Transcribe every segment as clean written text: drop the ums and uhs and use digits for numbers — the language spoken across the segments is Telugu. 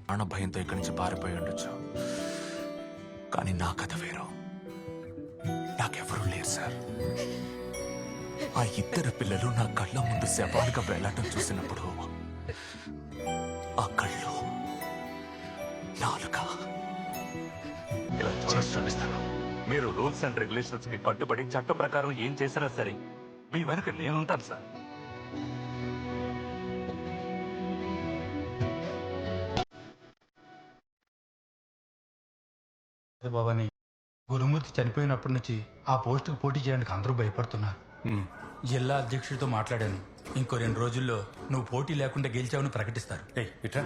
ప్రాణ భయంతో ఇక్కడి నుంచి పారిపోయి ఉండొచ్చు. కానీ నా కథ వేరు. నాకెవరూ లేరు సార్. ఆ ఇద్దరు పిల్లలు నా కళ్ళ ముందు శవాలుగా వెళ్ళటం చూసినప్పుడు ఆ కళ్ళు, నాలుక ఇలా చూపిస్తాను. మీరు రూల్స్ అండ్ రెగ్యులేషన్స్ కి కట్టుబడి చట్ట ప్రకారం ఏం చేసినా సరే మీ వెనక నేనుంటాను సార్. బాబాని గురుమూర్తి చనిపోయినప్పటి నుంచి ఆ పోస్టుకు పోటీ చేయడానికి అందరూ భయపడుతున్నారు. జిల్లా అధ్యక్షుడితో మాట్లాడాను. ఇంకో 2 రోజుల్లో నువ్వు పోటీ లేకుండా గెలిచావని ప్రకటిస్తారు. ఇట్రా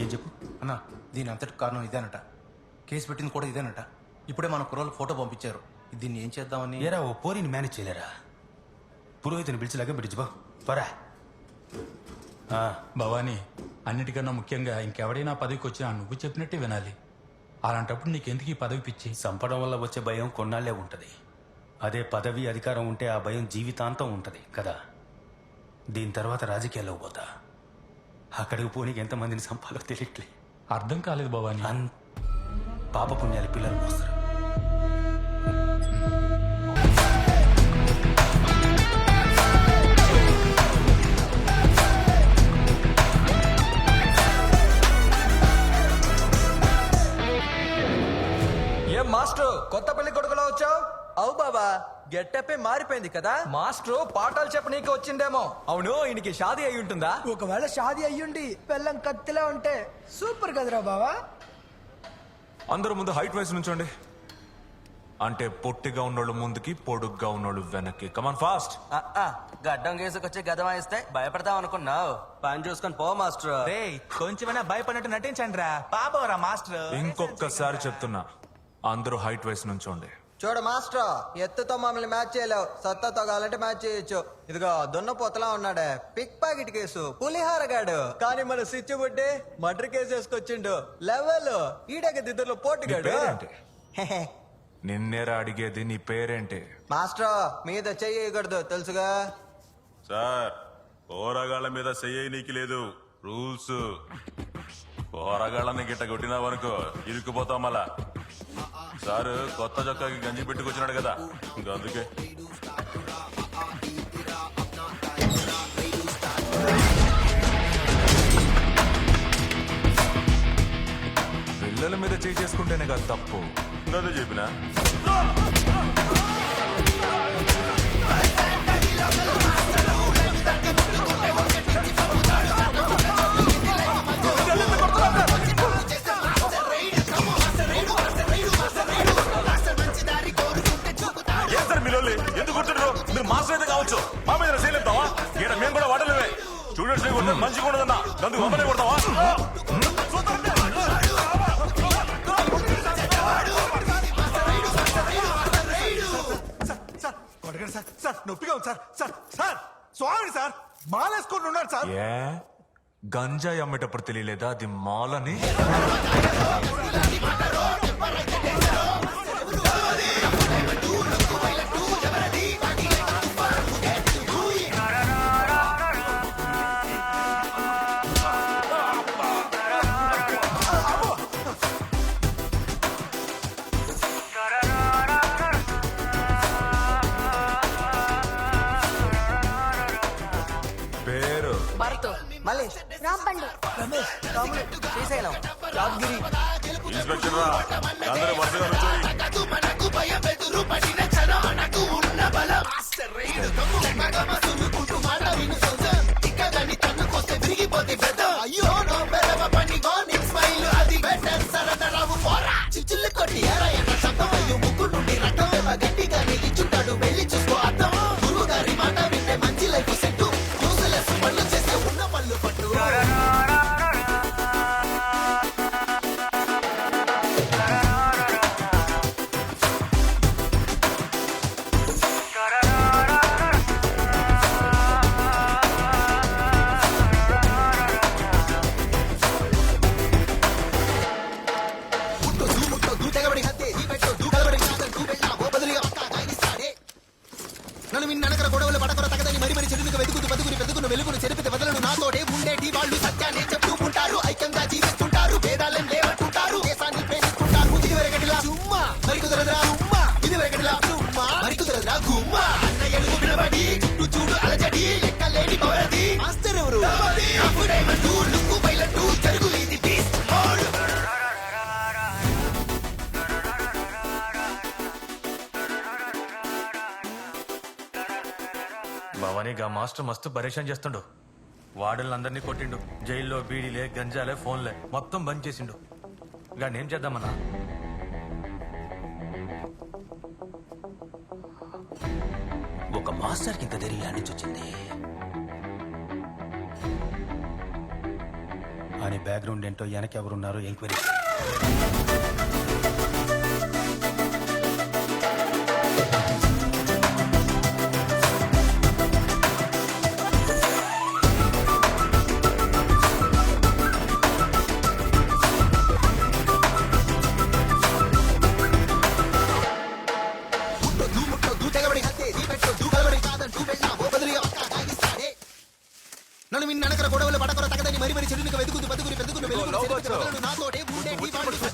ఏం చెప్పు అన్నా. దీని అంతటి కారణం ఇదేనట. కేసు పెట్టింది కూడా ఇదేనట. ఇప్పుడే మన కుర్రోళ్ళు ఫోటో పంపించారు. దీన్ని ఏం చేద్దామని. ఏరా ఓ పోరిని మేనేజ్ చేయలేరా? పురోహితుని పిలిచిలాగా బిడిచిబా పరా. భవానీ, అన్నిటికన్నా ముఖ్యంగా ఇంకెవడైనా పదవికి వచ్చినా నువ్వు చెప్పినట్టే వినాలి. అలాంటప్పుడు నీకెందుకు ఈ పదవి పిచ్చి? చంపడం వల్ల వచ్చే భయం కొన్నాళ్లే ఉంటది. అదే పదవి అధికారం ఉంటే ఆ భయం జీవితాంతం ఉంటది కదా. దీని తర్వాత రాజకీయాల్లో పోతా. అక్కడికి పోనీకి ఎంతమందిని చంపాలో తెలియట్లే. అర్థం కాలేదు భవానీ. పాప పుణ్యాలు పిల్లలు మోస్తారు. ఏం మాస్టర్ కొత్త పెళ్లి కొడుకులో వచ్చావు? అవు బాబా, గెట్టపే మారిపోయింది కదా. మాస్టర్ పాఠాలు చెప్ప నీకు వచ్చిందేమో. అవును, ఈయనకి షాదీ అయి ఉంటుందా? ఒకవేళ షాదీ అయ్యుండి పెళ్ళం కత్తిలా ఉంటే సూపర్ కదరా బావా. అందరూ ముందు హైట్ వైస్ నుంచోండి. అంటే పొట్టిగా ఉన్నోళ్ళు ముందుకి, పొడుగ్గా ఉన్నోళ్ళు వెనక్కి. Come on fast. గడ్డం కేసుకొచ్చి గదం వేస్తే భయపడతాం అనుకున్నావు. పని చూసుకొని పో మాస్టర్. కొంచెమైనా భయపడినట్టు నటించండి రా పాపరా మాస్టర్. ఇంకొకసారి చెప్తున్నా, అందరూ హైట్ వైస్ నుంచోండి. చూడు మాస్టర్, ఎత్తుతో మమ్మల్ని మ్యాచ్ చేయలేవు. సత్తాతో కావాలంటే మ్యాచ్ చేయొచ్చు. ఇదిగో దున్నపోతలా ఉన్నాడే, పిక్ పాకెట్ కేసు, పులిహార గాడు. కానీ మన స్విచ్ బుడ్డి మర్డర్ కేసు వేసుకొచ్చిండు. లెవెల్ ఈడక దిద్దులో పోటుగాడు. పేరేంటి? నిన్నేరా అడిగేది, నీ పేరేంటి? మాస్టర్ మీద చెయ్యకూడదు తెలుసుగా. సార్, పోరగాళ్ళ మీద చెయ్యనీకి లేదు రూల్స్. పోరగాళ్ళని గిట్ట కొట్టినావనుకో ఇరుక్కుపోతాం. మళ్ళా సార్ కొత్త చొక్కాకి గంజి పెట్టుకొచ్చినాడు కదా, ఇంకా అందుకే. పిల్లల మీద చేసుకుంటేనే కదా తప్పు. అదే చెప్పినా. ఎందుకు కూర్చుంటారు మీరు? మాస్టర్ అయితే కావచ్చు, మా మీద చేయలేపుతావా? ఈయన మేము కూడా వాడలేమే. స్టూడెంట్స్ కొడితే మంచిగా ఉండదన్నా, అందుకు మమ్మల్ని కొడతావా? సార్ నొప్పిగా ఉంది సార్. సార్ సార్ స్వామి సార్ మాలేసుకొని ఉన్నాడు సార్. ఏ గంజాయి అమ్మేటప్పుడు తెలియలేదా అది మాలని? పేరు మళ్ళీ రాంపండు, రమేష్, రాములు, శ్రీశైలం, యాదగిరి. ఇన్స్పెక్టర్ రా, అందరూ వరుసగా ఇక మాస్టర్ మస్తు పరేషాన్ చేస్తుండు. వాడలందరినీ కొట్టిండు. జైల్లో బీడీలే, గంజాలే, ఫోన్లే మొత్తం బంద్ చేసిండు. ఇక ఏం చేద్దామన్నా? ఒక మాస్టర్కి ఇంత ధైర్యం నుంచి వచ్చింది అని బ్యాక్గ్రౌండ్ ఏంటో వెనక ఎవరున్నారో ఎంక్వైరీ. నన్ను మీ ననకర గొడవలు పడకర తగదని మరి మరి చెడునికి వెతుకుతూ బతుకుని పెదుకుని వెలుగులు నాతోటే ఉండేటి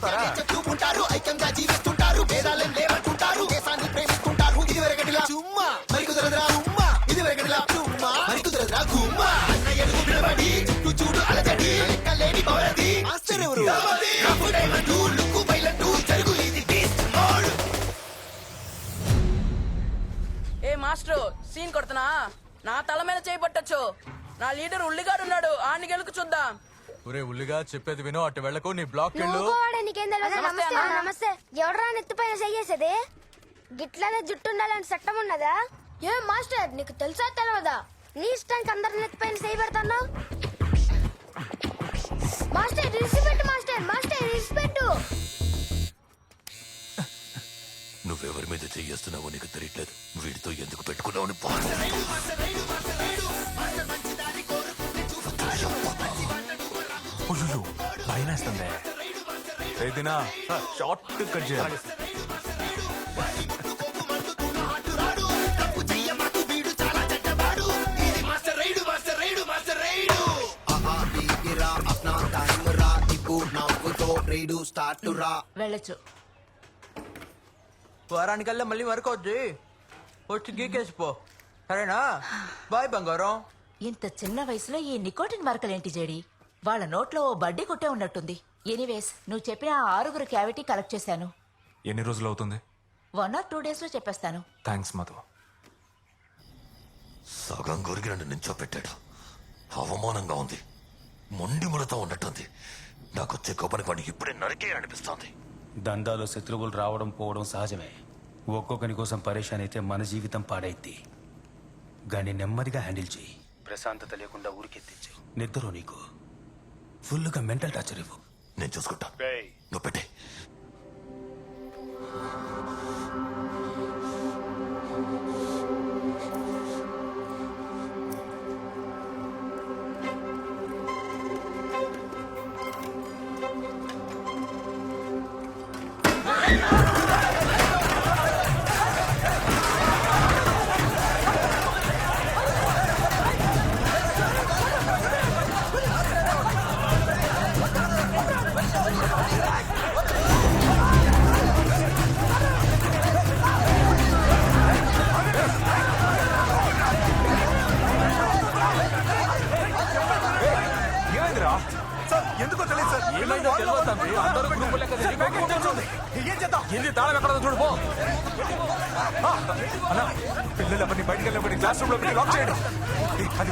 వాళ్ళు చెప్పుకుంటారు, ఐక్యంగా జీవిస్తుంటారు, భేదాలను లేవనుకుంటారు, దేశాన్ని ప్రేమిస్తుంటారు. ఇది వరకటిలా చుమ్మా మరి కుదరదురా ఉమ్మా, ఇది వరకటిలా చుమ్మా మరి కుదరదురా గుమ్మా. అన్న ఎడుగు నిలబడి చుట్టూ చూడు అలజడి, లెక్కలేని పౌరది మాస్టర్ ఎవరు లుక్కు బయలట్టు జరుగు ఇది బీస్ట్ మోడ్. ఏ మాస్టర్ సీన్ కొడుతున్నా, నా తల మీద చేయబట్టచ్చు. నా లీడర్ ఉల్లిగాడు ఉన్నాడు, ఆడిని గెలుకు చూద్దాం. ఒరే ఉల్లిగా చెప్పేది విను, అటు వెళ్ళకు, నీ బ్లాక్ వెళ్ళు. నమస్తే. ఎవడరా నెత్తిపైన చెయ్యేసేది? గిట్లనే జుట్టు ఉండాలని చట్టం ఉన్నదా? ఏ మాస్టర్ నీకు తెలుసా తెలియదా? నీ ఇష్టానికి అందరి నెత్తిపైన చేయి పెడతాను. మాస్టర్ రిసిపెట్టు, మాస్టర్ మాస్టర్ రిసిపెట్టు. నువ్వెవరి మీద చెయ్యేస్తున్నావో నీకు తెలియట్లేదు. వీడితో ఎందుకు పెట్టుకున్నావు? భయం వేస్తుంది. ఏదైనా షార్ట్ కట్ చేయాలి. వెళ్ళచ్చు. వారానికల్లా మళ్ళీ వరకు వచ్చి గీకేసిపో, సరేనా? బాయ్ బంగారం. ఇంత చిన్న వయసులో ఈ నికోటిన్ మరకలేంటి జేడి? వాళ్ళ నోట్లో ఓ బడ్డీ కొట్టే ఉన్నట్టుంది. ఎనీవేస్, నువ్వు చెప్పిన ఆ 6 క్యావిటీ కలెక్ట్ చేశాను. ఎన్ని రోజులు అవుతుంది? 1 or 2 days లో చెప్పేస్తాను. థ్యాంక్స్ మధు. సగం గురికి నన్ను నించోపెట్టాడు. అవమానంగా ఉంది, మొండి ముడతా ఉన్నట్టుంది. నాకు వచ్చే కోపానికి వాడిని ఇప్పుడే నరికే అనిపిస్తోంది. దందాలో శత్రువులు రావడం పోవడం సహజమే. ఒక్కొక్కని కోసం పరేషాన్ అయితే మన జీవితం పాడైద్ది. గాని నెమ్మదిగా హ్యాండిల్ చేయి. ప్రశాంతత లేకుండా ఊరికెత్తించు. నిద్ర నీకు ఫుల్గా మెంటల్ టార్చర్ ఇవ్వు. నేను చూసుకుంటా, నువ్వు పెట్టే. ఎందుకో తెలియదు సార్. ఏమైందో తెలియదు తండ్రి. అందరూ గ్రూపు లెక్క ఏం చేద్దాం? ఏంది తాళం ఎక్కడ చూడుపో. అన్నా పిల్లలు ఎవరిని బయటకు వెళ్ళి క్లాస్ రూమ్ లో పెట్టి లాక్ చేయడం. అది